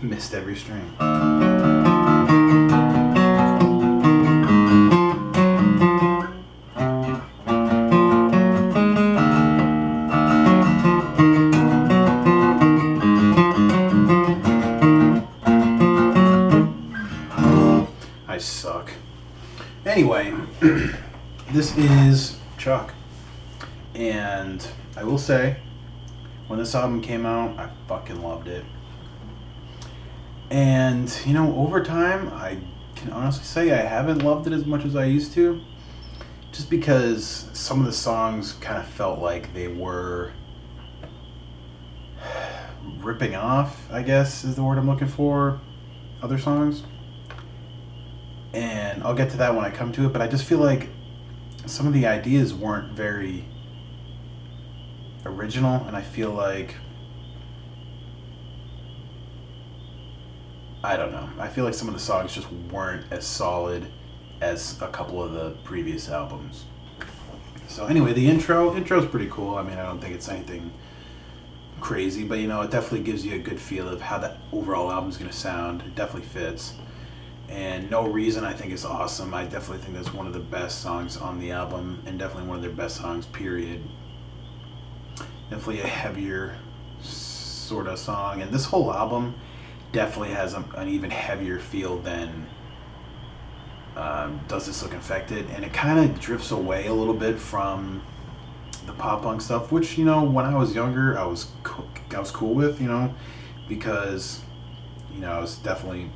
Missed every string. I suck. Anyway, this is Chuck. And I will say, when this album came out, I fucking loved it. And, you know, over time, I can honestly say I haven't loved it as much as I used to. Just because some of the songs kind of felt like they were ripping off, I guess is the word I'm looking for, other songs. And I'll get to that when I come to it, but I just feel like some of the ideas weren't very original, and I feel like, I don't know, I feel like some of the songs just weren't as solid as a couple of the previous albums. So anyway, the intro's pretty cool. I mean, I don't think it's anything crazy, but you know, it definitely gives you a good feel of how that overall album's gonna sound. It definitely fits. And No Reason, I think, is awesome. I definitely think that's one of the best songs on the album, and definitely one of their best songs, period. Definitely a heavier sort of song, and this whole album definitely has an even heavier feel than Does This Look Infected, and it kind of drifts away a little bit from the pop punk stuff, which, you know, when I was younger, I was cool with, you know, because, you know, I was definitely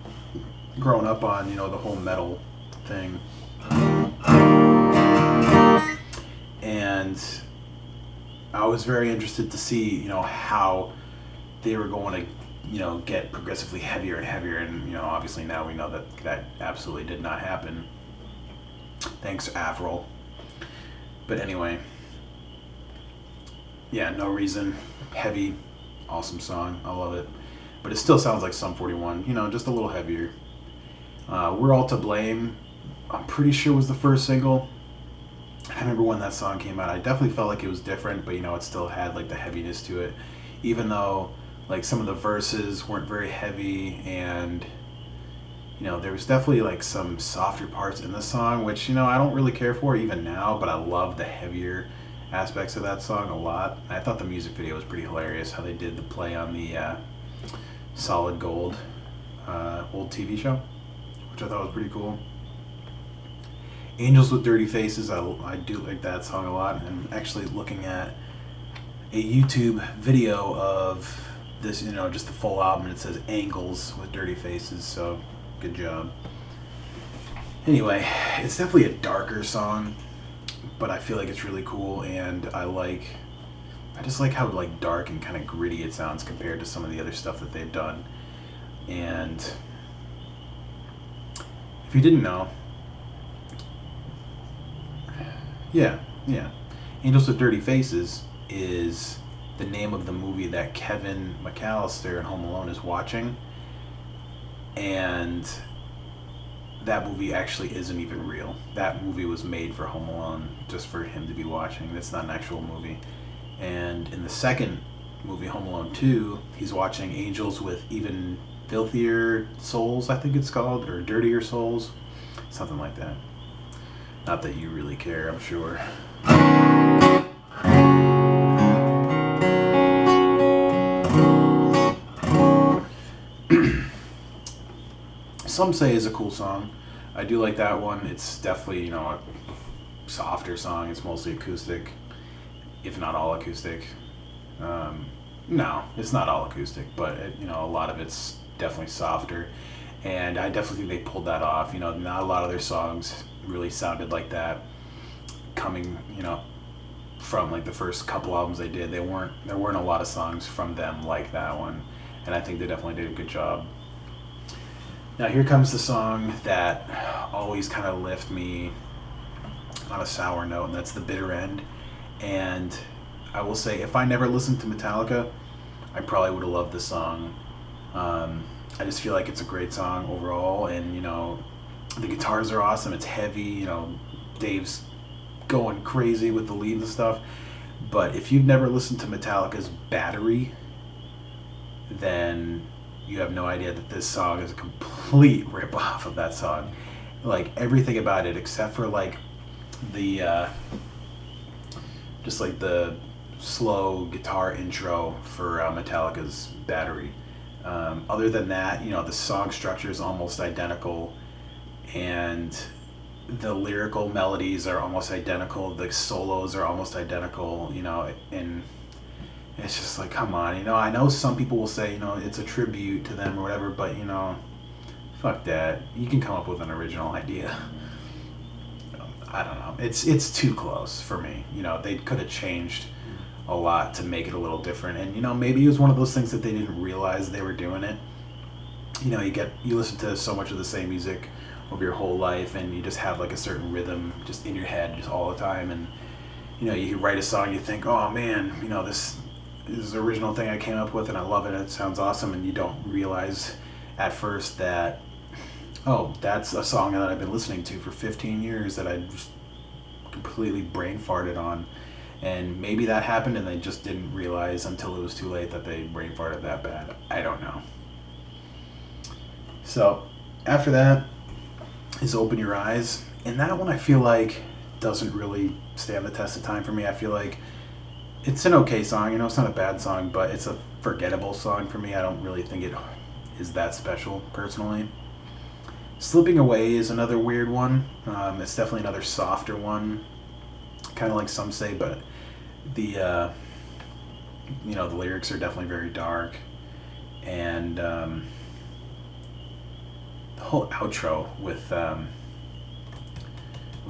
growing up on, you know, the whole metal thing. And I was very interested to see, you know, how they were going to, you know, get progressively heavier and heavier. And, you know, obviously now we know that that absolutely did not happen. Thanks, Avril. But anyway, yeah, No Reason, heavy, awesome song. I love it. But it still sounds like Sum 41, you know, just a little heavier. We're All to Blame, I'm pretty sure was the first single. I remember when that song came out, I definitely felt like it was different, but you know, it still had like the heaviness to it. Even though like some of the verses weren't very heavy, and you know, there was definitely like some softer parts in the song, which, you know, I don't really care for even now, but I love the heavier aspects of that song a lot. I thought the music video was pretty hilarious, how they did the play on the Solid Gold old TV show, which I thought was pretty cool. Angels with Dirty Faces, I do like that song a lot. And actually looking at a YouTube video of this, you know, just the full album, and it says Angles with Dirty Faces, so good job. Anyway, it's definitely a darker song, but I feel like it's really cool, and I just like how like dark and kind of gritty it sounds compared to some of the other stuff that they've done. And if you didn't know, yeah, Angels with Dirty Faces is the name of the movie that Kevin McAllister in Home Alone is watching. And that movie actually isn't even real. That movie was made for Home Alone, just for him to be watching. That's not an actual movie. And in the second movie, Home Alone 2, he's watching Angels with Even Filthier Souls, I think it's called, or Dirtier Souls, something like that. Not that you really care, I'm sure. Some Say is a cool song. I do like that one. It's definitely, you know, a softer song. It's mostly acoustic, if not all acoustic. No, it's not all acoustic, but it, you know, a lot of it's definitely softer, and I definitely think they pulled that off. You know, not a lot of their songs really sounded like that. Coming, you know, from like the first couple albums they did, there weren't a lot of songs from them like that one, and I think they definitely did a good job. Now here comes the song that always kind of left me on a sour note, and that's The Bitter End. And I will say, if I never listened to Metallica, I probably would have loved this song. I just feel like it's a great song overall, and you know, the guitars are awesome. It's heavy, you know, Dave's going crazy with the lead and stuff. But if you've never listened to Metallica's Battery, then you have no idea that this song is a complete rip-off of that song. Like, everything about it except for, like, the, just, like, the slow guitar intro for Metallica's Battery. Other than that, you know, the song structure is almost identical, and the lyrical melodies are almost identical. The solos are almost identical, you know, and it's just like, come on, you know, I know some people will say, you know, it's a tribute to them or whatever, but, you know, fuck that. You can come up with an original idea. I don't know. It's too close for me. You know, they could have changed a lot to make it a little different, and, you know, maybe it was one of those things that they didn't realize they were doing it. You know, you listen to so much of the same music over your whole life, and you just have like a certain rhythm just in your head just all the time, and, you know, you write a song, you think, oh man, you know, this is the original thing I came up with and I love it, it sounds awesome, and you don't realize at first that, oh, that's a song that I've been listening to for 15 years that I just completely brain farted on. And maybe that happened and they just didn't realize until it was too late that they brain farted that bad. I don't know. So after that is Open Your Eyes. And that one I feel like doesn't really stand the test of time for me. I feel like it's an okay song. You know, it's not a bad song, but it's a forgettable song for me. I don't really think it is that special personally. Slipping Away is another weird one. It's definitely another softer one, kind of like Some Say, but the you know, the lyrics are definitely very dark, and the whole outro with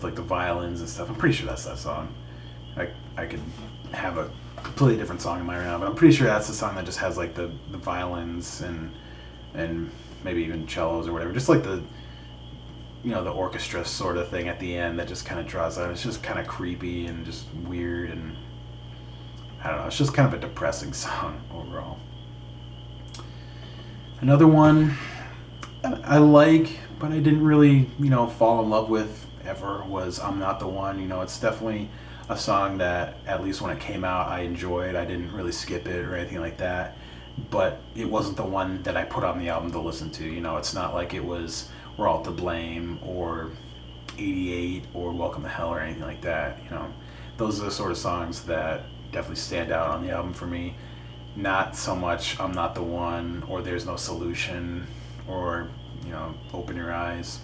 like the violins and stuff. I'm pretty sure that's that song. I could have a completely different song in mind right now, but I'm pretty sure that's the song that just has like the violins and maybe even cellos or whatever, just like the, you know, the orchestra sort of thing at the end that just kind of draws out. It's just kind of creepy and just weird, and I don't know, it's just kind of a depressing song overall. Another one I like, but I didn't really, you know, fall in love with ever was I'm Not the One. You know, it's definitely a song that, at least when it came out, I enjoyed. I didn't really skip it or anything like that, but it wasn't the one that I put on the album to listen to. You know, it's not like it was We're All to Blame or 88 or Welcome to Hell or anything like that. You know, those are the sort of songs that definitely stand out on the album for me. Not so much I'm Not the One or There's No Solution or, you know, Open Your Eyes.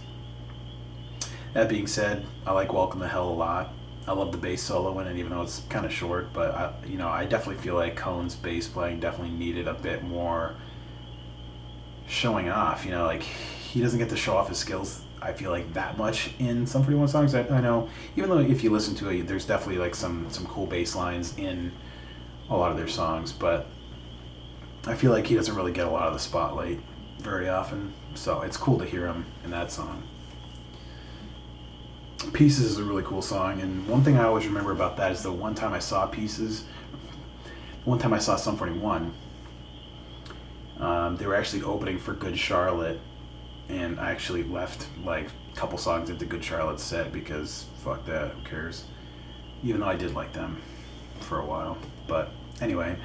That being said, I like Welcome to Hell a lot. I love the bass solo in it, even though it's kind of short, but I definitely feel like Cohen's bass playing definitely needed a bit more showing off. You know, like, he doesn't get to show off his skills, I feel like, that much in Sum 41 songs. I know, even though if you listen to it, there's definitely like some cool bass lines in a lot of their songs, but I feel like he doesn't really get a lot of the spotlight very often, so it's cool to hear him in that song. Pieces is a really cool song, and one thing I always remember about that is the one time I saw Sum 41, they were actually opening for Good Charlotte, and I actually left like a couple songs into Good Charlotte's set because fuck that, who cares? Even though I did like them for a while. But anyway,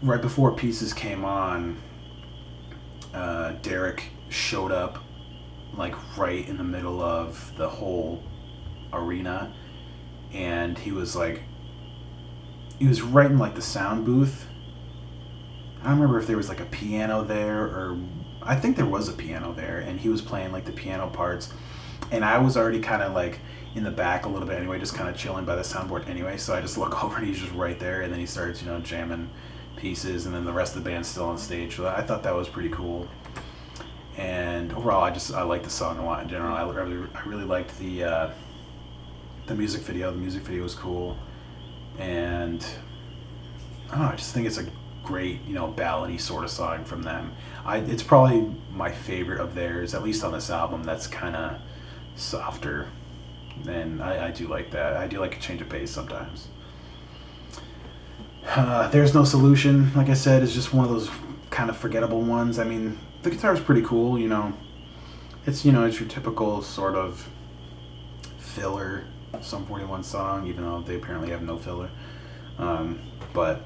right before Pieces came on, Derek showed up like right in the middle of the whole arena, and he was right in like the sound booth. I don't remember if there was like a piano there, or I think there was a piano there, and he was playing like the piano parts, and I was already kind of like in the back a little bit anyway, just kind of chilling by the soundboard anyway, so I just look over and he's just right there, and then he starts, you know, jamming Pieces, and then the rest of the band's still on stage, so I thought that was pretty cool. And overall, I like the song a lot in general. I really liked the music video. The music video was cool, and I don't know, I just think it's a great, you know, ballady sort of song from them. It's probably my favorite of theirs, at least on this album. That's kind of softer, and I do like that. I do like a change of pace sometimes. There's No Solution, like I said, is just one of those kind of forgettable ones. I mean, the guitar's pretty cool, you know. It's your typical sort of filler Sum 41 song, even though they apparently have no filler. But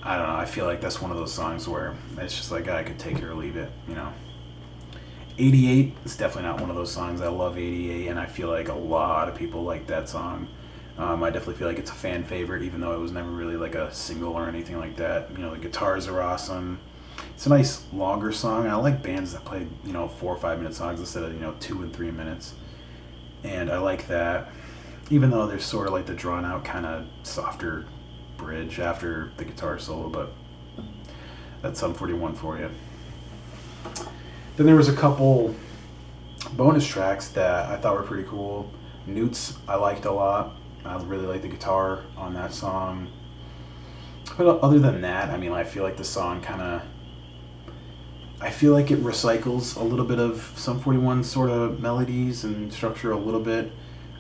I don't know. I feel like that's one of those songs where it's just like I could take it or leave it. 88 is definitely not one of those songs. I love 88, and I feel like a lot of people like that song. I definitely feel like it's a fan favorite, even though it was never really like a single or anything like that. The guitars are awesome. It's a nice longer song. I like bands that play 4 or 5 minute songs instead of 2 and 3 minutes, and I like that. Even though there's sort of like the drawn out kind of softer bridge after the guitar solo, but that's Sum 41 for you. Then there was a couple bonus tracks that I thought were pretty cool. Newts I liked a lot. I really like the guitar on that song. But other than that, I mean, I feel like the song I feel like it recycles a little bit of Sum 41 sort of melodies and structure a little bit,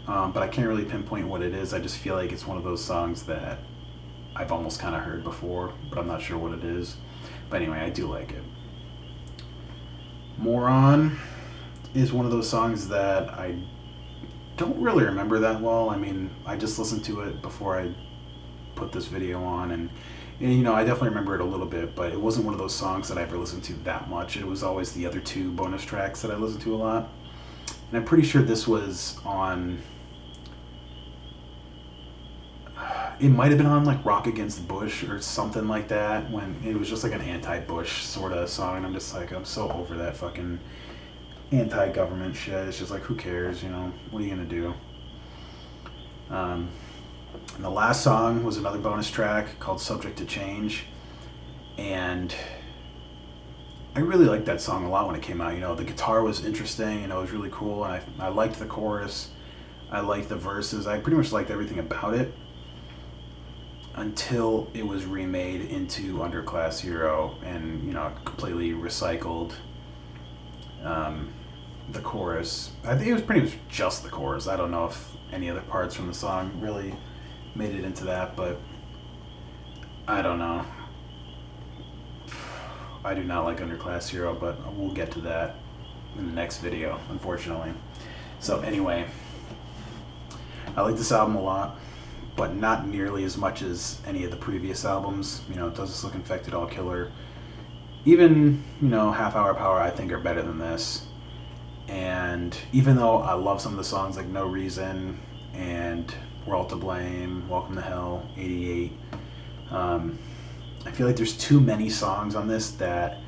but I can't really pinpoint what it is. I just feel like it's one of those songs that I've almost kind of heard before, but I'm not sure what it is. But anyway, I do like it. Moron is one of those songs that I don't really remember that well. I mean, I just listened to it before I put this video on, and I definitely remember it a little bit, but it wasn't one of those songs that I ever listened to that much. It was always the other two bonus tracks that I listened to a lot. And I'm pretty sure this was on... It might have been on like Rock Against Bush or something like that, when it was just like an anti-Bush sort of song, and I'm just like, I'm so over that fucking anti-government shit. It's just like, who cares, what are you gonna do? And the last song was another bonus track called Subject to Change, and I really liked that song a lot when it came out. The guitar was interesting, it was really cool, and I liked the chorus, I liked the verses, I pretty much liked everything about it, until it was remade into Underclass Hero and completely recycled the chorus. I think it was pretty much just the chorus. I don't know if any other parts from the song really made it into that, but I don't know. I do not like Underclass Hero, but we'll get to that in the next video, unfortunately. So anyway, I like this album a lot, but not nearly as much as any of the previous albums. Does This Look Infected, All Killer. Even, Half Hour Power, I think, are better than this. And even though I love some of the songs like No Reason and We're All to Blame, Welcome to Hell, 88, I feel like there's too many songs on this that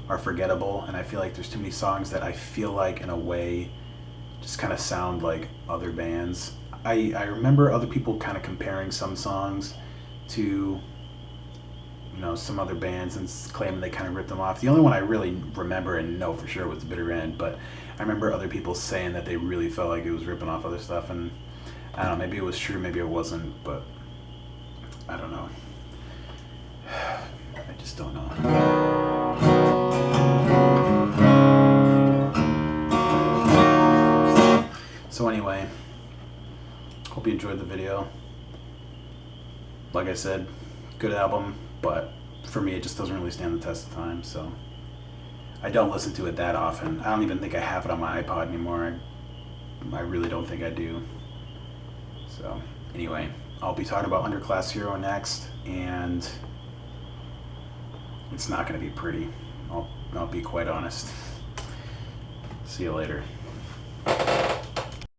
are forgettable, and I feel like there's too many songs that I feel like, in a way, just kind of sound like other bands. I remember other people kind of comparing some songs to some other bands and claiming they kind of ripped them off. The only one I really remember and know for sure was Bitter End, but I remember other people saying that they really felt like it was ripping off other stuff, and I don't know, maybe it was true, maybe it wasn't, but I don't know. I just don't know. So anyway, hope you enjoyed the video. Like I said, good album, but for me it just doesn't really stand the test of time, so I don't listen to it that often. I don't even think I have it on my iPod anymore. I really don't think I do. So anyway, I'll be talking about Underclass Hero next, and it's not going to be pretty. I'll be quite honest. See you later.